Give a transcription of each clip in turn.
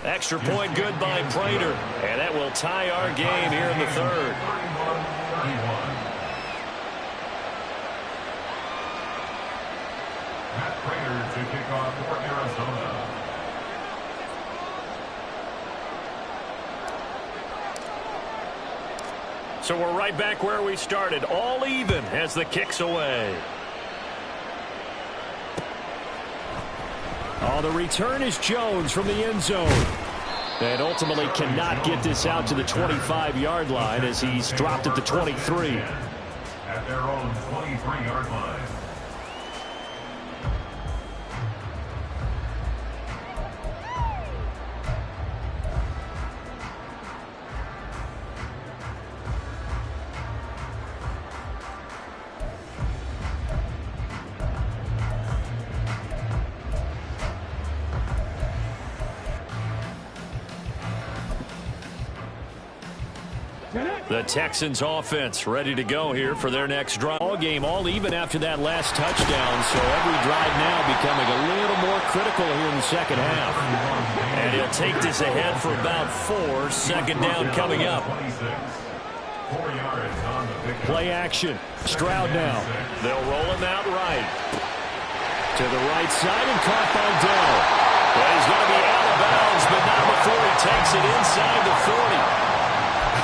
Extra point good by Prater. And that will tie our game here in the third. Matt Prater to kick off for Arizona. So we're right back where we started. All even as the kick's away. Oh, the return is Jones from the end zone. And ultimately cannot get this out to the 25-yard line as he's dropped at the 23. At their own 23-yard line. The Texans offense ready to go here for their next drive. All game all even after that last touchdown, so every drive now becoming a little more critical here in the second half. And he'll take this ahead for about 4. Second down coming up. Play action. Stroud now. They'll roll him out right. To the right side and caught by Dell. Well, he's going to be out of bounds, but not before he takes it inside the 40.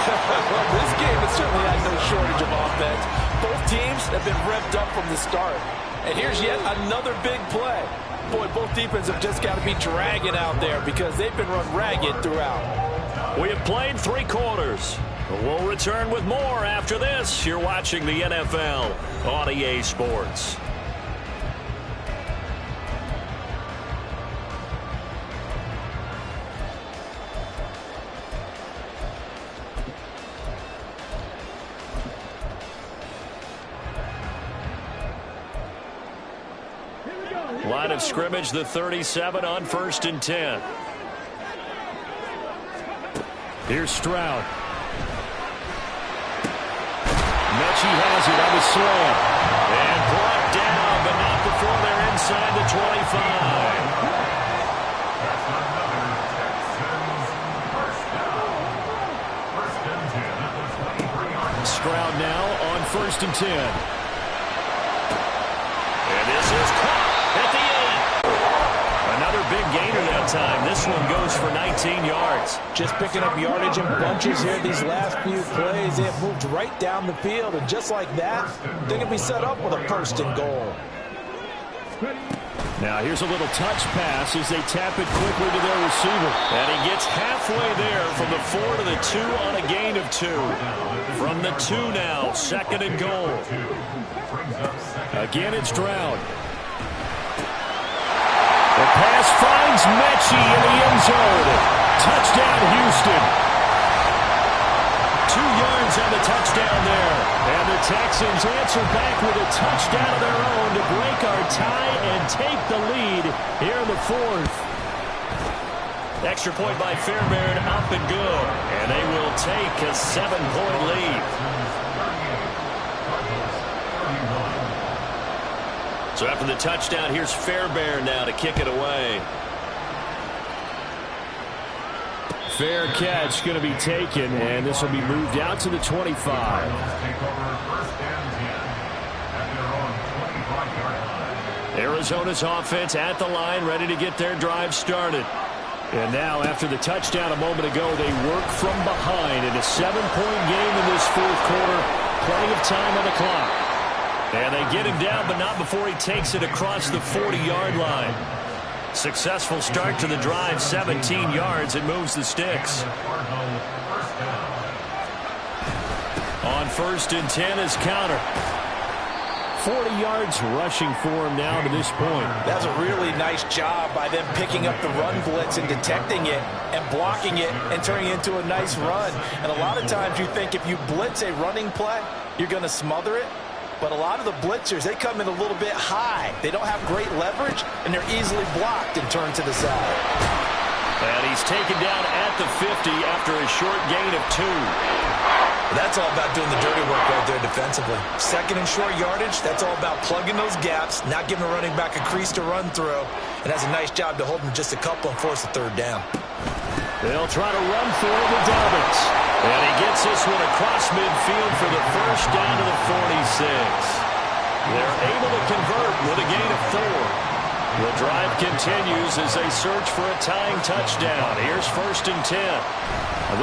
Well, this game has certainly had no shortage of offense. Both teams have been revved up from the start. And here's yet another big play. Boy, both defenses have just got to be dragging out there because they've been run ragged throughout. We have played 3 quarters. We'll return with more after this. You're watching the NFL on EA Sports. Line of scrimmage, the 37 on 1st and 10. Here's Stroud. Mechie has it on the slant. And brought down, but not before they're inside the 25. Stroud now on 1st and 10. And this is caught at the end. Another big gainer that time. This one goes for 19 yards. Just picking up yardage in bunches here these last few plays. They have moved right down the field, and just like that, they're going to be set up with a 1st and goal. Now here's a little touch pass as they tap it quickly to their receiver. And he gets halfway there from the 4 to the 2 on a gain of 2. From the 2 now, 2nd and goal. Again, it's Stroud. The pass finds Mechie in the end zone. Touchdown, Houston. 2 yards on the touchdown there. And the Texans answer back with a touchdown of their own to break our tie and take the lead here in the 4th. Extra point by Fairbairn, up and good. And they will take a 7-point lead. So after the touchdown, here's Fairbairn now to kick it away. Fair catch going to be taken, and this will be moved out to the 25. Arizona's offense at the line, ready to get their drive started. And now, after the touchdown a moment ago, they work from behind in a 7-point game in this 4th quarter. Plenty of time on the clock. And they get him down, but not before he takes it across the 40-yard line. Successful start to the drive, 17 yards. It moves the sticks. On 1st and 10 is counter. 40 yards rushing for him now to this point. That's a really nice job by them picking up the run blitz and detecting it and blocking it and turning it into a nice run. And a lot of times you think if you blitz a running play, you're going to smother it. But a lot of the blitzers, they come in a little bit high. They don't have great leverage, and they're easily blocked and turned to the side. And he's taken down at the 50 after a short gain of 2. That's all about doing the dirty work right there defensively. 2nd and short yardage, that's all about plugging those gaps, not giving a running back a crease to run through, and has a nice job to hold him just a couple and force a 3rd down. They'll try to run for it with Dobbins. And he gets this one across midfield for the first down to the 46. They're able to convert with a gain of 4. The drive continues as they search for a tying touchdown. Here's 1st and 10.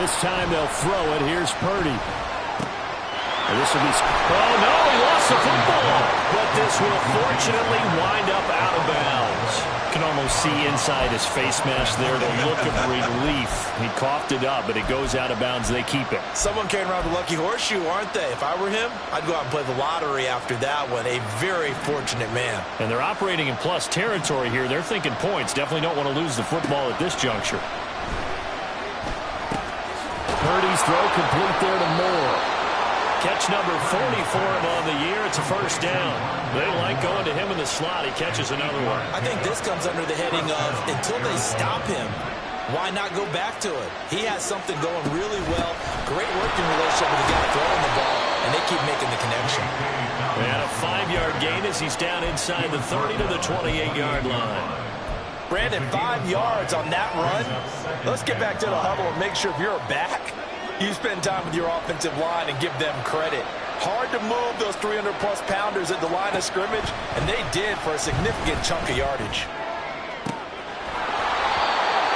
This time they'll throw it. Here's Purdy. And this will be... Oh, no, he lost the football. But this will fortunately wind up out of bounds. You can almost see inside his face mask there the look of relief. He coughed it up, but it goes out of bounds. They keep it. Someone carrying around the lucky horseshoe, aren't they? If I were him, I'd go out and play the lottery after that one. A very fortunate man. And they're operating in plus territory here. They're thinking points. Definitely don't want to lose the football at this juncture. Purdy's throw complete there to Moore. Catch number 40 for him on the year. It's a first down. They like going to him in the slot. He catches another one. I think this comes under the heading of until they stop him, why not go back to it? He has something going really well. Great working relationship with the guy throwing the ball, and they keep making the connection. And a 5-yard gain as he's down inside the 30 to the 28-yard line. Brandon, 5 yards on that run. Let's get back to the huddle and make sure if you're a back, you spend time with your offensive line and give them credit. Hard to move those 300-plus pounders at the line of scrimmage, and they did for a significant chunk of yardage.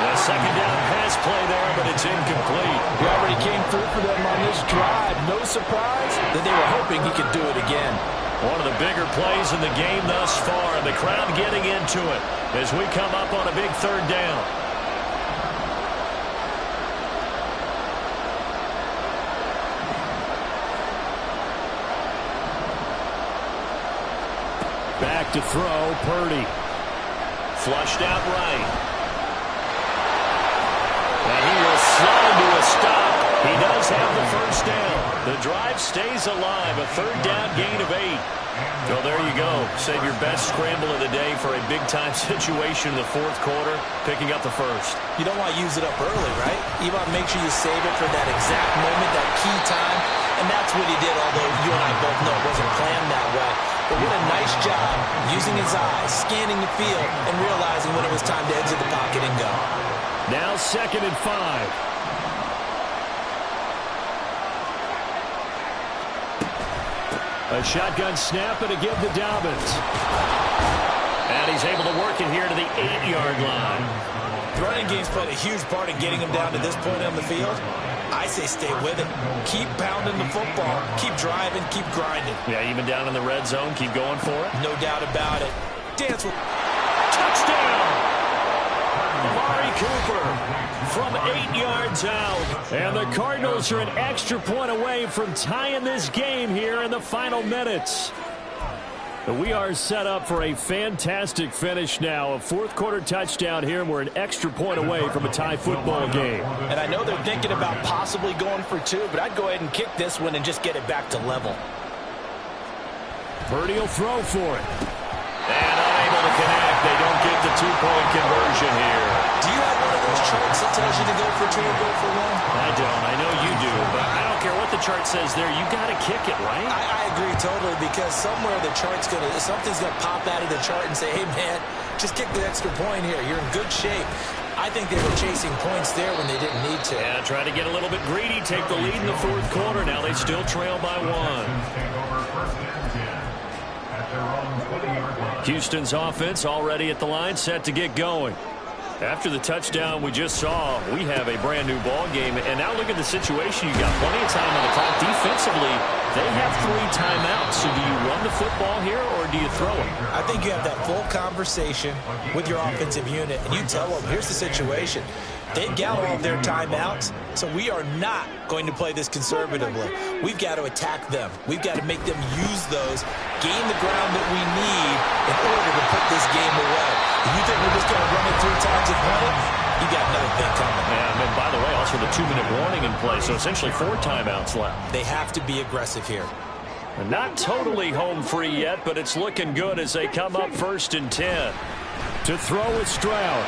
The second down pass play there, but it's incomplete. He already came through for them on this drive. No surprise that they were hoping he could do it again. One of the bigger plays in the game thus far, and the crowd getting into it as we come up on a big 3rd down. Back to throw, Purdy. Flushed out right. And he will slide to a stop. He does have the first down. The drive stays alive. A 3rd down gain of 8. So there you go. Save your best scramble of the day for a big-time situation in the 4th quarter, picking up the first. You don't want to use it up early, right? You want to make sure you save it for that exact moment, that key time. And that's what he did, although you and I both know it wasn't planned that way. But what a nice job using his eyes, scanning the field, and realizing when it was time to exit the pocket and go. Now 2nd and 5. A shotgun snap and a give to Dobbins. And he's able to work it here to the 8-yard line. The running game's played a huge part in getting him down to this point on the field. I say stay with it. Keep pounding the football. Keep driving. Keep grinding. Yeah, even down in the red zone, keep going for it. No doubt about it. Dance with... Touchdown! Amari Cooper from 8 yards out. And the Cardinals are an extra point away from tying this game here in the final minutes. We are set up for a fantastic finish now. A 4th quarter touchdown here, and we're an extra point away from a tie football game. And I know they're thinking about possibly going for 2, but I'd go ahead and kick this one and just get it back to level. Purdy will throw for it. And unable to connect. They don't get the 2-point conversion here. Do you have one of those charts that tells you to go for 2 or go for 1? I don't. I know you do, but I don't care what the chart says there. You got to kick it, right? I agree totally, because somewhere the chart's going to, something's going to pop out of the chart and say, hey, man, just kick the extra point here. You're in good shape. I think they were chasing points there when they didn't need to. Yeah, try to get a little bit greedy, take the lead in the 4th quarter. Now they still trail by 1. Houston's offense already at the line, set to get going. After the touchdown we just saw, we have a brand new ball game. And now look at the situation. You've got plenty of time on the clock. Defensively, they have 3 timeouts. So do you run the football here or do you throw it? I think you have that full conversation with your offensive unit, and you tell them, here's the situation. They've got all of their timeouts, so we are not going to play this conservatively. We've got to attack them. We've got to make them use those, gain the ground that we need in order to put this game away. If you think we're just going to run it 3 times and win it, you got another thing coming. Yeah, and by the way, also the 2-minute warning in play, so essentially 4 timeouts left. They have to be aggressive here. Not totally home free yet, but it's looking good as they come up 1st and 10. To throw with Stroud.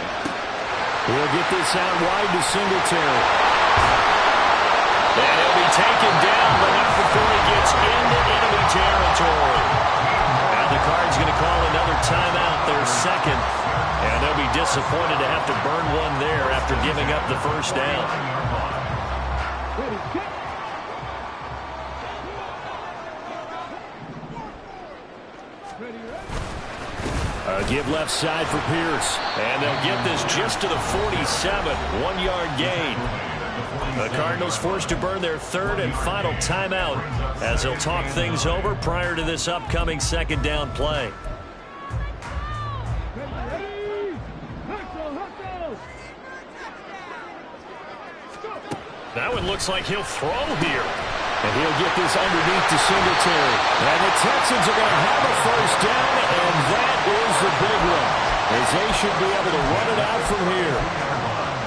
He'll get this out wide to Singletary. And he'll be taken down, but not before he gets into enemy territory. Now the Cards going to call another timeout, their 2nd. And they'll be disappointed to have to burn one there after giving up the first down. Give left side for Pierce. And they'll get this just to the 47. 1-yard gain. The Cardinals forced to burn their third and final timeout as they'll talk things over prior to this upcoming second down play. That one looks like he'll throw here. And he'll get this underneath to Singletary. And the Texans are going to have a first down, and that is the big one, as they should be able to run it out from here.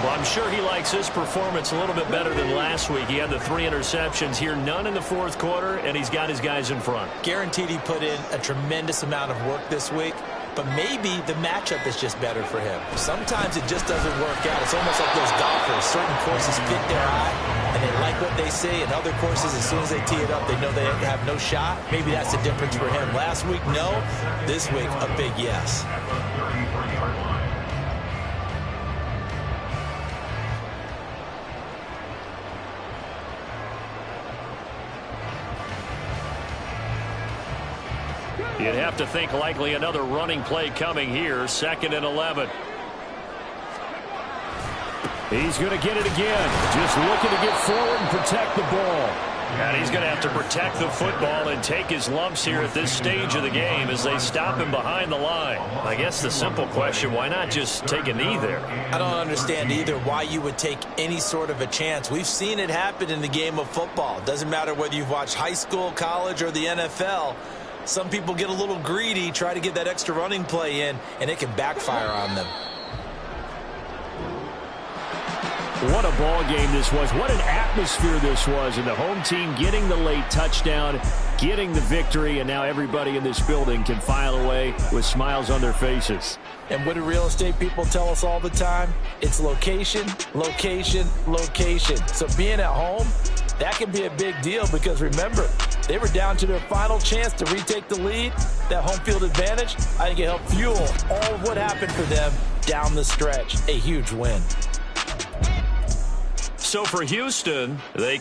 Well, I'm sure he likes this performance a little bit better than last week. He had the 3 interceptions here, none in the fourth quarter, and he's got his guys in front. Guaranteed he put in a tremendous amount of work this week, but maybe the matchup is just better for him. Sometimes it just doesn't work out. It's almost like those golfers. Certain courses fit their eye, and they like what they see. And other courses, as soon as they tee it up, they know they have no shot. Maybe that's the difference for him. Last week, no. This week, a big yes. You'd have to think likely another running play coming here. 2nd and 11. He's going to get it again. Just looking to get forward and protect the ball. And he's going to have to protect the football and take his lumps here at this stage of the game as they stop him behind the line. I guess the simple question, why not just take a knee there? I don't understand either why you would take any sort of a chance. We've seen it happen in the game of football. It doesn't matter whether you've watched high school, college, or the NFL. Some people get a little greedy, try to get that extra running play in, and it can backfire on them. What a ball game this was. What an atmosphere this was. And the home team getting the late touchdown, getting the victory, and now everybody in this building can file away with smiles on their faces. And what do real estate people tell us all the time? It's location, location, location. So being at home, that can be a big deal because, remember, they were down to their final chance to retake the lead. That home field advantage, I think it helped fuel all of what happened for them down the stretch. A huge win. So for Houston, they